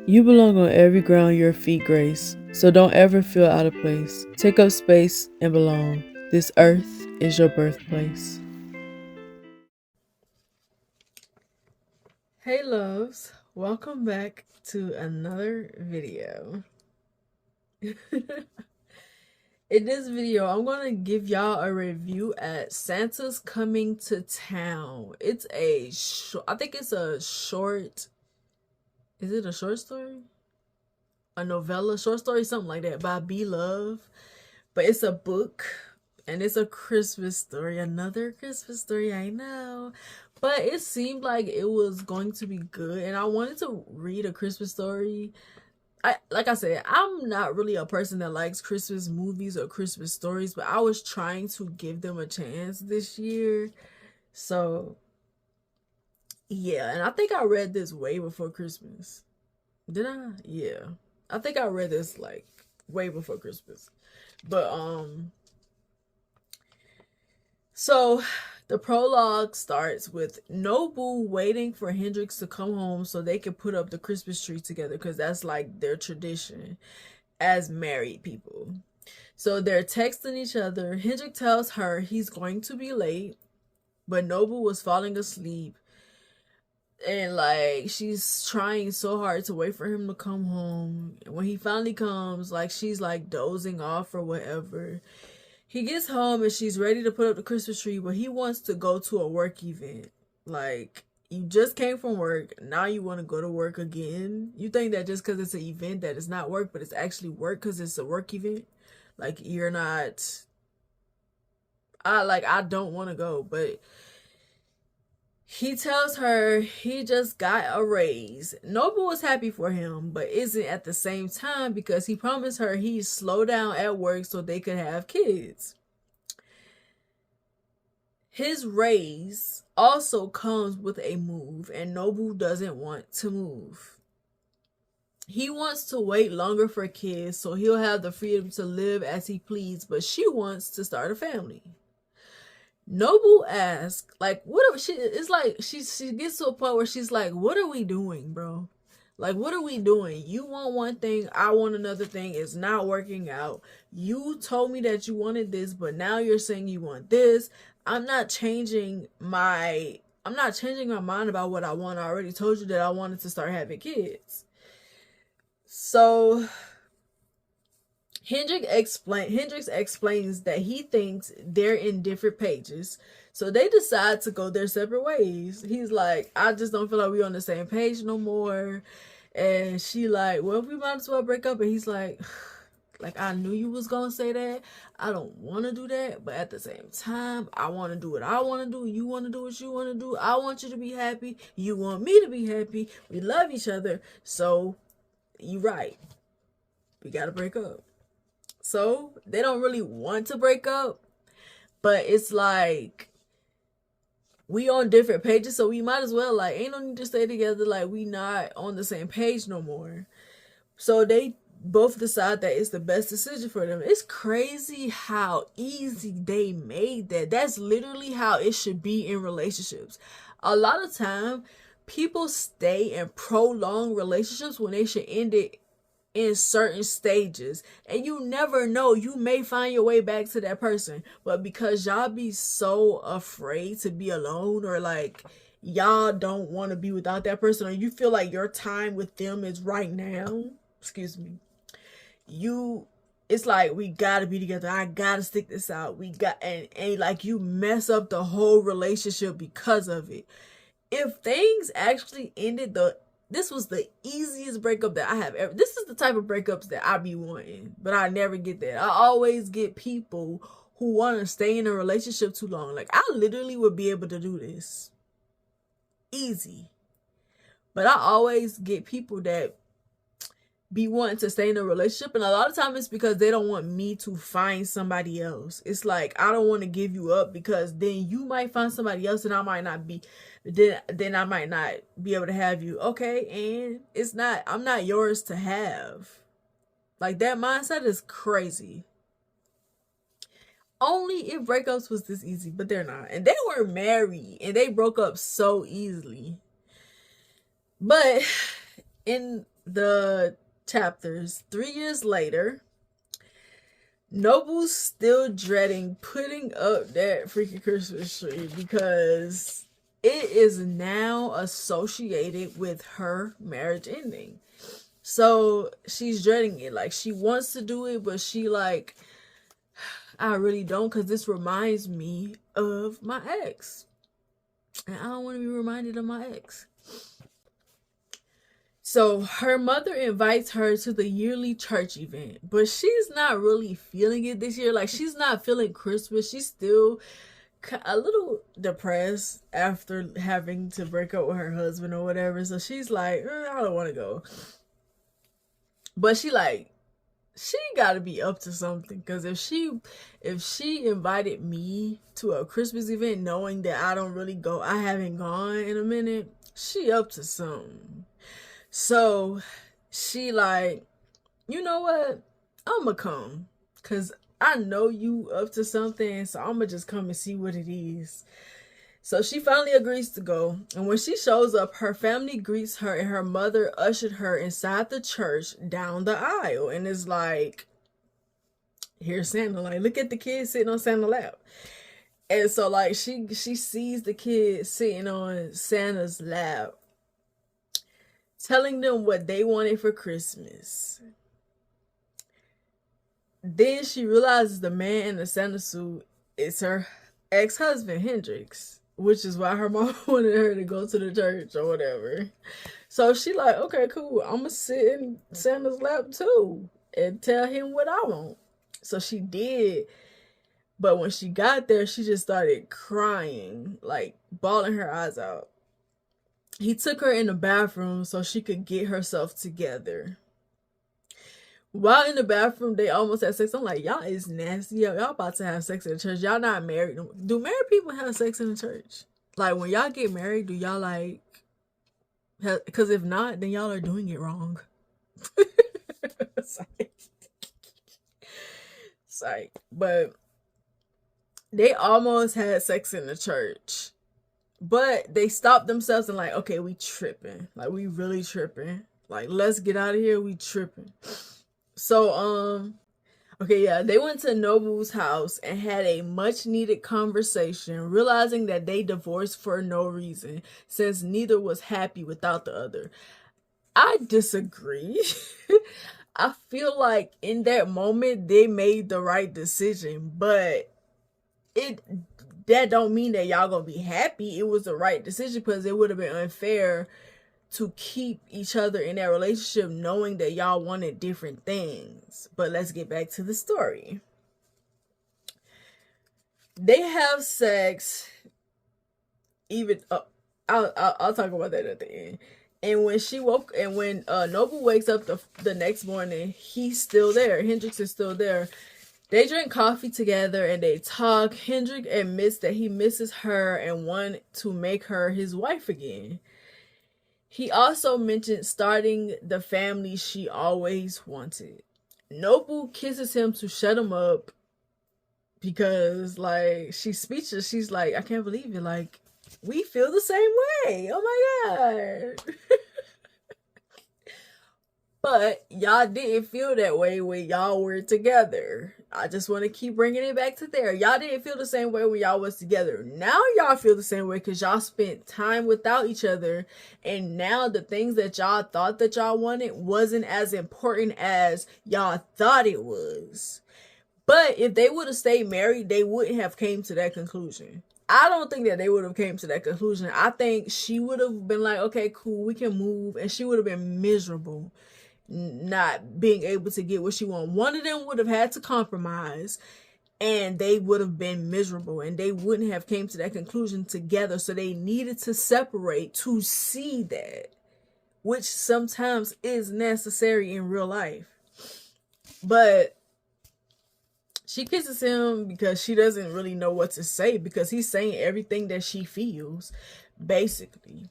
You belong on every ground your feet grace, so don't ever feel out of place. Take up space and belong. This earth is your birthplace. Hey loves, welcome back to another video. In this video, I'm going to give y'all a review at Santa's Coming to Town. It's I think it's a short, is it a short story? A novella, short story, something like that, by B Love. But it's a book, and it's a Christmas story. Another Christmas story, I know. But it seemed like it was going to be good, and I wanted to read a Christmas story. Like I said, I'm not really a person that likes Christmas movies or Christmas stories, but I was trying to give them a chance this year. So yeah, and I think I read this way before Christmas. Did I? Yeah. I think I read this like way before Christmas. But so the prologue starts with Nobu waiting for Hendrix to come home so they can put up the Christmas tree together, because that's like their tradition as married people. So they're texting each other. Hendrix tells her he's going to be late, but Nobu was falling asleep. And like she's trying so hard to wait for him to come home. And when he finally comes, like she's like dozing off or whatever. He gets home and she's ready to put up the Christmas tree, but he wants to go to a work event. Like, you just came from work, now you want to go to work again. You think that just because it's an event that it's not work, but it's actually work because it's a work event. Like, you're not... I don't want to go, but he tells her he just got a raise. Noble was happy for him, but isn't at the same time, because he promised her he'd slow down at work so they could have kids. His raise also comes with a move, and Nobu doesn't want to move. He wants to wait longer for kids so he'll have the freedom to live as he pleases, but she wants to start a family. Nobu asks, like, what are she? It's like she gets to a point where she's like, "What are we doing, bro? Like, what are we doing? You want one thing, I want another thing. It's not working out. You told me that you wanted this, but now you're saying you want this. I'm not changing my mind about what I want. I already told you that I wanted to start having kids." So Hendrix explains that he thinks they're in different pages. So they decide to go their separate ways. He's like, I just don't feel like we're on the same page no more. And she like, well, we might as well break up. And he's like, I knew you was gonna say that. I don't want to do that, but at the same time, I want to do what I want to do. You want to do what you want to do. I want you to be happy. You want me to be happy. We love each other. So, you right. We gotta break up. So, they don't really want to break up, but it's like, we on different pages, so we might as well, like, ain't no need to stay together, like, we not on the same page no more. So they both decide that it's the best decision for them. It's crazy how easy they made that. That's literally how it should be in relationships. A lot of time, people stay in prolonged relationships when they should end it in certain stages, and you never know, you may find your way back to that person, but because y'all be so afraid to be alone, or like y'all don't want to be without that person, or you feel like your time with them is right now, excuse me, it's like, we gotta be together, I gotta stick this out, and like you mess up the whole relationship because of it. If things actually ended, this was the easiest breakup that I have ever. This is the type of breakups that I be wanting, but I never get that. I always get people who want to stay in a relationship too long. Like, I literally would be able to do this easy, but I always get people that be wanting to stay in a relationship, and a lot of times it's because they don't want me to find somebody else. It's like, I don't want to give you up, because then you might find somebody else and I might not be, then I might not be able to have you. Okay, and I'm not yours to have. Like, that mindset is crazy. Only if breakups was this easy, but they're not. And they were married and they broke up so easily. But in the chapters, 3 years later, Noble's still dreading putting up that freaking Christmas tree because it is now associated with her marriage ending. So she's dreading it. Like, she wants to do it, but she like, I really don't, because this reminds me of my ex. And I don't want to be reminded of my ex. So her mother invites her to the yearly church event, but she's not really feeling it this year. Like, she's not feeling Christmas. She's still a little depressed after having to break up with her husband or whatever. So she's like, I don't want to go. But she got to be up to something, because if she invited me to a Christmas event knowing that I don't really go, I haven't gone in a minute, she up to something. So she like, you know what, I'ma come, because I know you up to something, so I'ma just come and see what it is. So she finally agrees to go, and when she shows up, her family greets her, and her mother ushered her inside the church down the aisle, and is like, here's Santa. Like, look at the kid sitting on Santa's lap. And so like she sees the kid sitting on Santa's lap, telling them what they wanted for Christmas. Then she realizes the man in the Santa suit is her ex-husband, Hendrix, which is why her mom wanted her to go to the church or whatever. So she like, okay, cool, I'm gonna sit in Santa's lap too and tell him what I want. So she did. But when she got there, she just started crying, like bawling her eyes out. He took her in the bathroom so she could get herself together. While in the bathroom, they almost had sex. I'm like, y'all is nasty. Y'all about to have sex in the church. Y'all not married. Do married people have sex in the church? Like, when y'all get married, do y'all like... Because if not, then y'all are doing it wrong. Sorry. But they almost had sex in the church. But they stopped themselves and like, okay, we tripping. Like, we really tripping. Like, let's get out of here. We tripping. So, okay, yeah, they went to Noble's house and had a much needed conversation, realizing that they divorced for no reason, since neither was happy without the other. I disagree. I feel like in that moment, they made the right decision, but that don't mean that y'all gonna be happy. It was the right decision, because it would have been unfair to keep each other in that relationship knowing that y'all wanted different things. But let's get back to the story. They have sex. Even I'll talk about that at the end. And when Noble wakes up the next morning, he's still there. Hendrix is still there. They drink coffee together and they talk. Hendrix admits that he misses her and wants to make her his wife again. He also mentioned starting the family she always wanted. Noble kisses him to shut him up, because like, she's speechless. She's like, I can't believe it. Like, we feel the same way. Oh my God. But y'all didn't feel that way when y'all were together. I just want to keep bringing it back to there. Y'all didn't feel the same way when y'all was together. Now y'all feel the same way because y'all spent time without each other. And now the things that y'all thought that y'all wanted wasn't as important as y'all thought it was. But if they would have stayed married, they wouldn't have came to that conclusion. I don't think that they would have came to that conclusion. I think she would have been like, okay, cool, we can move. And she would have been miserable not being able to get what she wanted. One of them would have had to compromise, and they would have been miserable, and they wouldn't have came to that conclusion together. So they needed to separate to see that, which sometimes is necessary in real life. But she kisses him because she doesn't really know what to say, because he's saying everything that she feels, basically.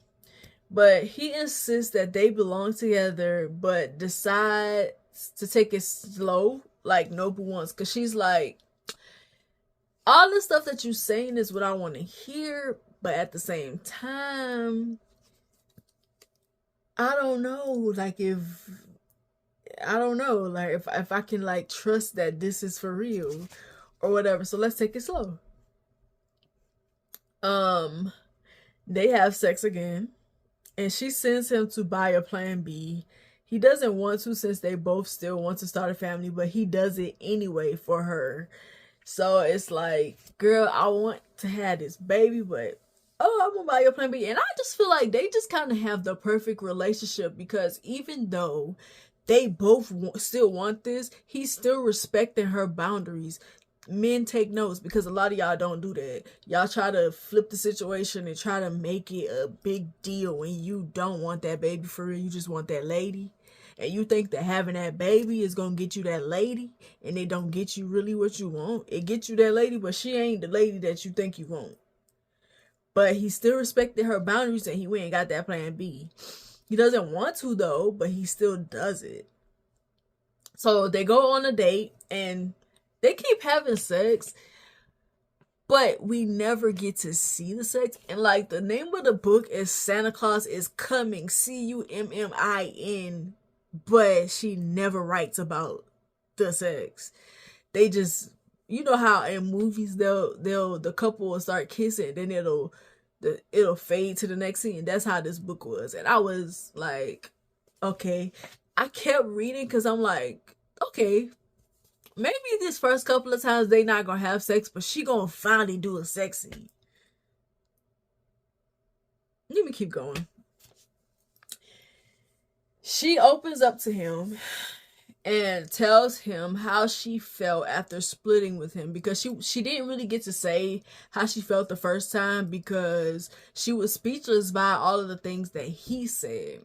But he insists that they belong together, but decides to take it slow, like Noble wants. Because she's like, all the stuff that you're saying is what I want to hear, but at the same time, I don't know, like if I don't know, like if I can like trust that this is for real or whatever. So let's take it slow. Um, they have sex again, and she sends him to buy a plan B. He doesn't want to since they both still want to start a family, but he does it anyway for her. So it's like, girl, I want to have this baby, but oh, I'm gonna buy your plan B. And I just feel like they just kind of have the perfect relationship because even though they both still want this, he's still respecting her boundaries. Men take notes because a lot of y'all don't do that. Y'all try to flip the situation and try to make it a big deal when you don't want that baby for real. You just want that lady. And you think that having that baby is gonna get you that lady, and it don't get you really what you want. It gets you that lady, but she ain't the lady that you think you want. But he still respected her boundaries, and he went and got that plan B. He doesn't want to though, but he still does it. So they go on a date, and they keep having sex, but we never get to see the sex. And like the name of the book is Santa Claus is Coming, Cummin, but she never writes about the sex. They just, you know how in movies they'll the couple will start kissing, then it'll fade to the next scene. That's how this book was, and I was like, okay. I kept reading because I'm like, okay, maybe this first couple of times they not gonna have sex, but she gonna finally do a sex scene. Let me keep going. She opens up to him and tells him how she felt after splitting with him, because she didn't really get to say how she felt the first time because she was speechless by all of the things that he said.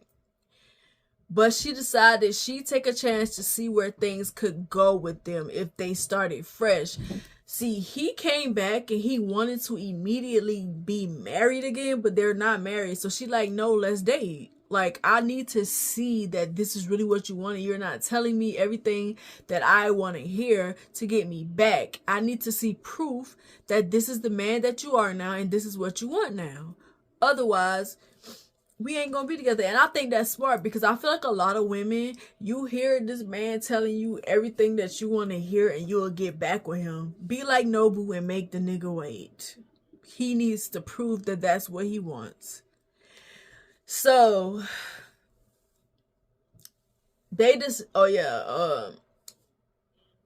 But she decided she'd take a chance to see where things could go with them if they started fresh. See, he came back and he wanted to immediately be married again, but they're not married. So she like, no, let's date. Like, I need to see that this is really what you want, and you're not telling me everything that I want to hear to get me back. I need to see proof that this is the man that you are now and this is what you want now. Otherwise, we ain't gonna be together. And I think that's smart because I feel like a lot of women, you hear this man telling you everything that you want to hear and you'll get back with him. Be like Nobu and make the nigga wait. He needs to prove that that's what he wants. So they just,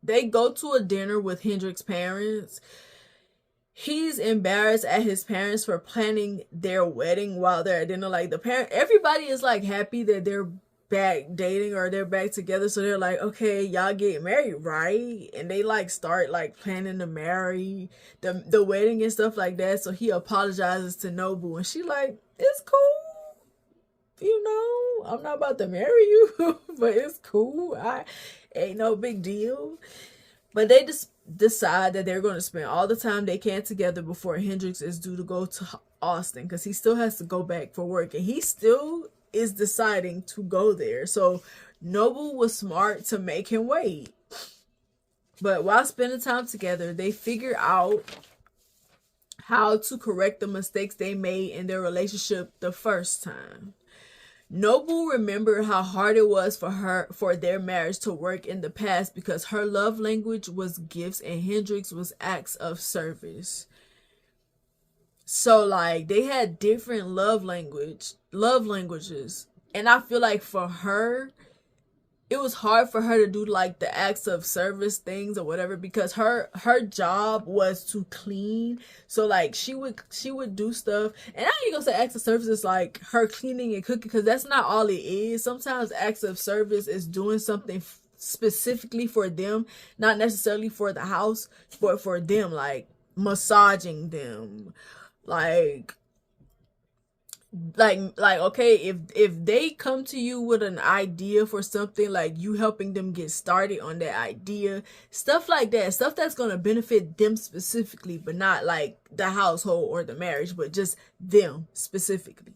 they go to a dinner with Hendrix's parents. He's embarrassed at his parents for planning their wedding while they're at dinner. Like, everybody is like happy that they're back dating or they're back together. So they're like, okay, y'all get married, right? And they like start like planning to marry the wedding and stuff like that. So he apologizes to Nobu, and she like, it's cool. You know, I'm not about to marry you, but it's cool. I ain't no big deal. But they just decide that they're going to spend all the time they can together before Hendrix is due to go to Austin, because he still has to go back for work, and he still is deciding to go there. So Noble was smart to make him wait. But while spending time together, they figure out how to correct the mistakes they made in their relationship the first time. Noble remembered how hard it was for their marriage to work in the past because her love language was gifts and Hendrix was acts of service. So like they had different love languages. And I feel like for her, it was hard for her to do like the acts of service things or whatever, because her job was to clean. So like she would do stuff, and I ain't gonna say acts of service is like her cleaning and cooking, because that's not all it is. Sometimes acts of service is doing something specifically for them, not necessarily for the house, but for them, like massaging them, like okay, if they come to you with an idea for something, like you helping them get started on that idea, stuff like that, stuff that's going to benefit them specifically, but not like the household or the marriage, but just them specifically.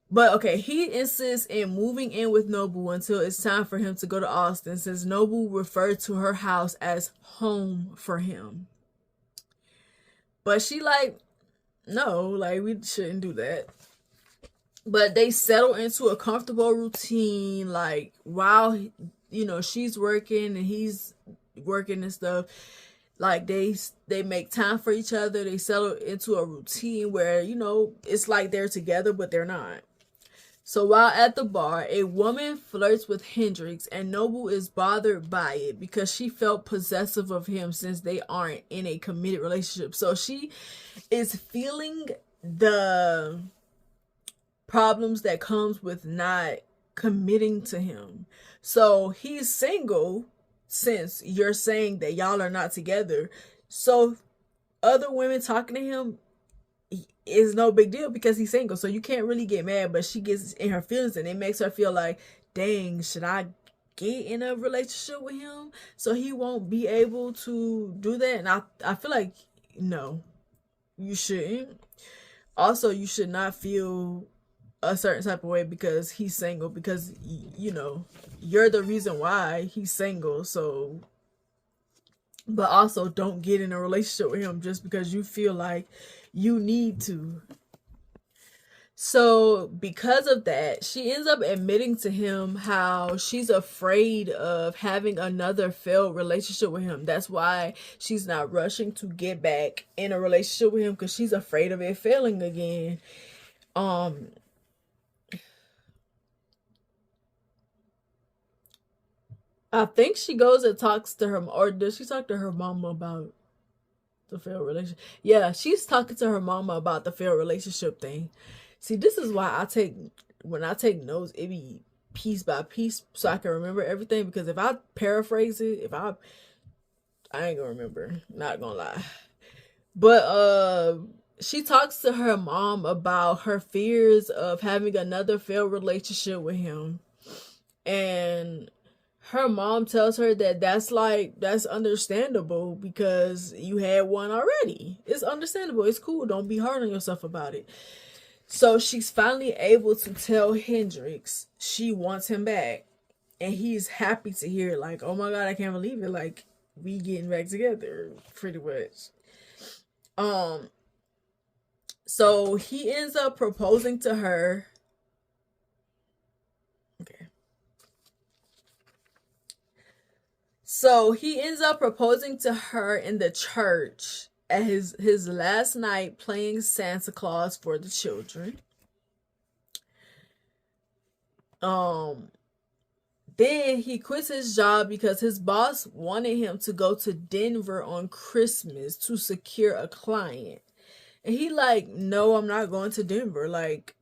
But okay, he insists in moving in with Noble until it's time for him to go to Austin, since Noble referred to her house as home for him. But she like, no, like we shouldn't do that. But they settle into a comfortable routine, like while she's working and he's working and stuff. Like they make time for each other. They settle into a routine where it's like they're together but they're not. So while at the bar, a woman flirts with Hendrix, and Noble is bothered by it because she felt possessive of him since they aren't in a committed relationship. So she is feeling the problems that comes with not committing to him. So he's single since you're saying that y'all are not together. So other women talking to him is no big deal because he's single. So you can't really get mad, but she gets in her feelings and it makes her feel like, dang, should I get in a relationship with him so he won't be able to do that? And I feel like, no, you shouldn't. Also, you should not feel a certain type of way because he's single, because you're the reason why he's single. So, but also don't get in a relationship with him just because you feel like you need to. So because of that, she ends up admitting to him how she's afraid of having another failed relationship with him. That's why she's not rushing to get back in a relationship with him, because she's afraid of it failing again. I think she goes and talks to her, or does she talk to her mama about the failed relationship? Yeah, she's talking to her mama about the failed relationship thing. See, this is why when I take notes, it be piece by piece so I can remember everything, because if I paraphrase it, I ain't gonna remember, not gonna lie. But she talks to her mom about her fears of having another failed relationship with him, and her mom tells her that that's understandable because you had one already. It's understandable. It's cool. Don't be hard on yourself about it. So she's finally able to tell Hendrix she wants him back. And he's happy to hear it. Like, oh my God, I can't believe it. Like, we getting back together, pretty much. So he ends up proposing to her. Okay. So he ends up proposing to her in the church at his last night playing Santa Claus for the children. Then he quits his job because his boss wanted him to go to Denver on Christmas to secure a client. And he like, no, I'm not going to Denver. Like,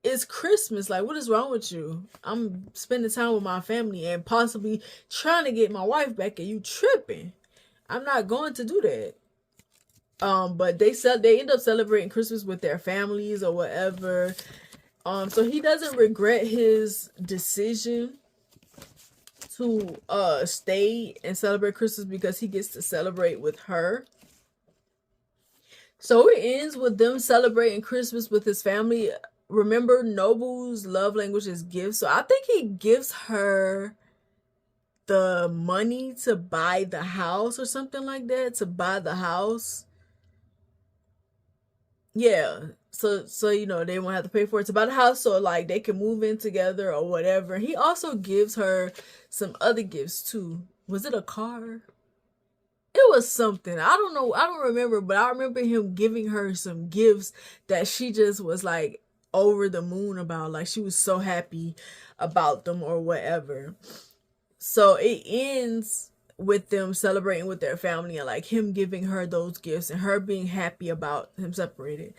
it's Christmas. Like, what is wrong with you? I'm spending time with my family and possibly trying to get my wife back, and you tripping. I'm not going to do that. But they end up celebrating Christmas with their families or whatever. So he doesn't regret his decision to stay and celebrate Christmas because he gets to celebrate with her. So it ends with them celebrating Christmas with his family. Remember, Noble's love language is gifts. So I think he gives her the money to buy the house or something like that, to buy the house. Yeah. So they won't have to pay for it to buy the house, so like they can move in together or whatever. He also gives her some other gifts too. Was it a car? It was something. I don't know. I don't remember, but I remember him giving her some gifts that she just was like over the moon about. Like, she was so happy about them or whatever. So it ends with them celebrating with their family and like him giving her those gifts and her being happy about him separated.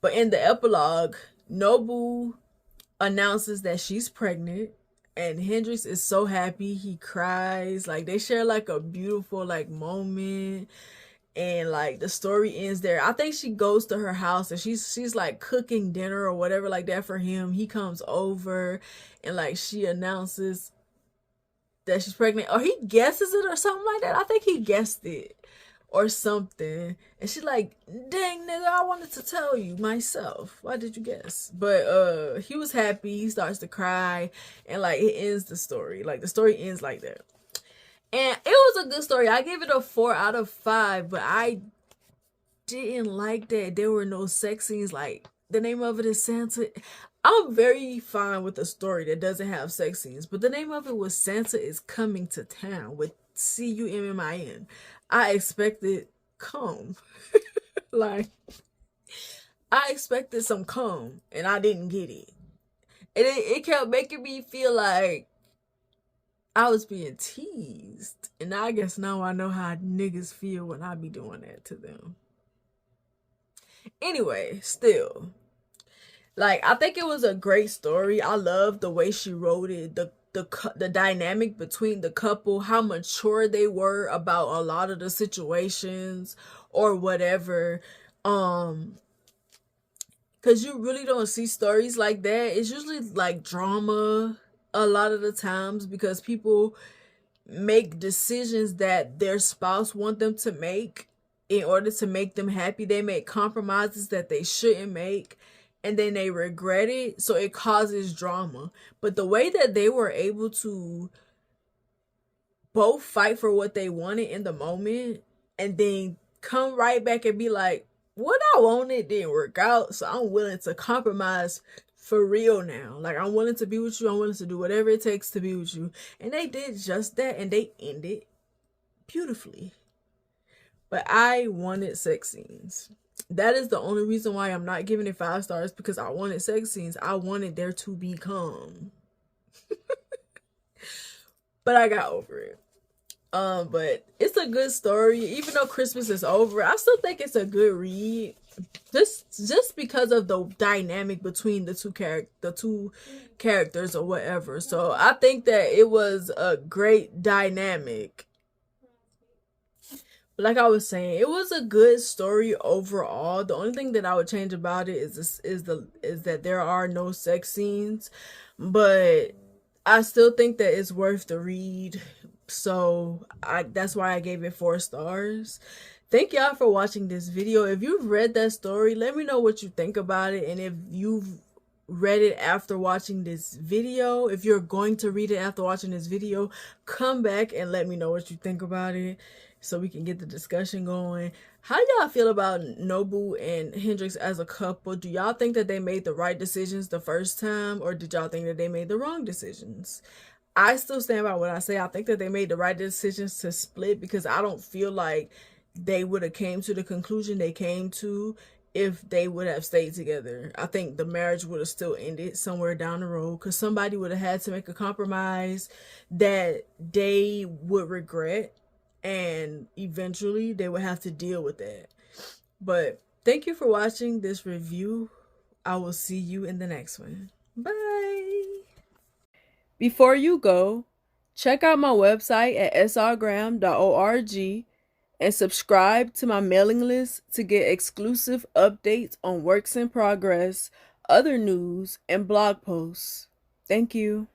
But in the epilogue, Noble announces that she's pregnant, and Hendrix is so happy. He cries. Like, they share like a beautiful like moment, and like the story ends there. I think she goes to her house and she's like cooking dinner or whatever like that for him. He comes over and like she announces that she's pregnant, or he guesses it or something like that. I think he guessed it or something, and she's like, dang nigga, I wanted to tell you myself, why did you guess? But he was happy. He starts to cry, and like it ends the story. Like, the story ends like that, and it was a good story. I gave it a 4 out of 5, but I didn't like that there were no sex scenes. Like, the name of it is Santa. I'm very fine with a story that doesn't have sex scenes, but the name of it was Santa is Coming to Town with Cummin. I expected cum. Like, I expected some cum, and I didn't get it. And it kept making me feel like I was being teased. And I guess now I know how niggas feel when I be doing that to them. Anyway, still, like, I think it was a great story. I love the way she wrote it, the dynamic between the couple, how mature they were about a lot of the situations or whatever. Because you really don't see stories like that. It's usually like drama a lot of the times because people make decisions that their spouse want them to make in order to make them happy. They make compromises that they shouldn't make, and then they regret it, so it causes drama. But the way that they were able to both fight for what they wanted in the moment and then come right back and be like, what I wanted didn't work out, so I'm willing to compromise for real now. Like, I'm willing to be with you. I'm willing to do whatever it takes to be with you. And they did just that, and they ended beautifully. But I wanted sex scenes. That is the only reason why I'm not giving it 5 stars, because I wanted sex scenes. I wanted there to be cum. But I got over it. But it's a good story. Even though Christmas is over, I still think it's a good read. Just because of the dynamic between the two characters or whatever. So I think that it was a great dynamic. But like I was saying, it was a good story overall. The only thing that I would change about it is that there are no sex scenes, but I still think that it's worth the read. So that's why I gave it 4 stars. Thank y'all for watching this video. If you've read that story, let me know what you think about it. And if you've read it after watching this video, if you're going to read it after watching this video, come back and let me know what you think about it so we can get the discussion going. How y'all feel about Nobu and Hendrix as a couple? Do y'all think that they made the right decisions the first time, or did y'all think that they made the wrong decisions? I still stand by what I say. I think that they made the right decisions to split, because I don't feel like they would have came to the conclusion they came to if they would have stayed together. I think the marriage would have still ended somewhere down the road, because somebody would have had to make a compromise that they would regret, and eventually they would have to deal with that. But thank you for watching this review. I will see you in the next one. Bye. Before you go, check out my website at srgrahamwrites.org and subscribe to my mailing list to get exclusive updates on works in progress, other news, and blog posts. Thank you.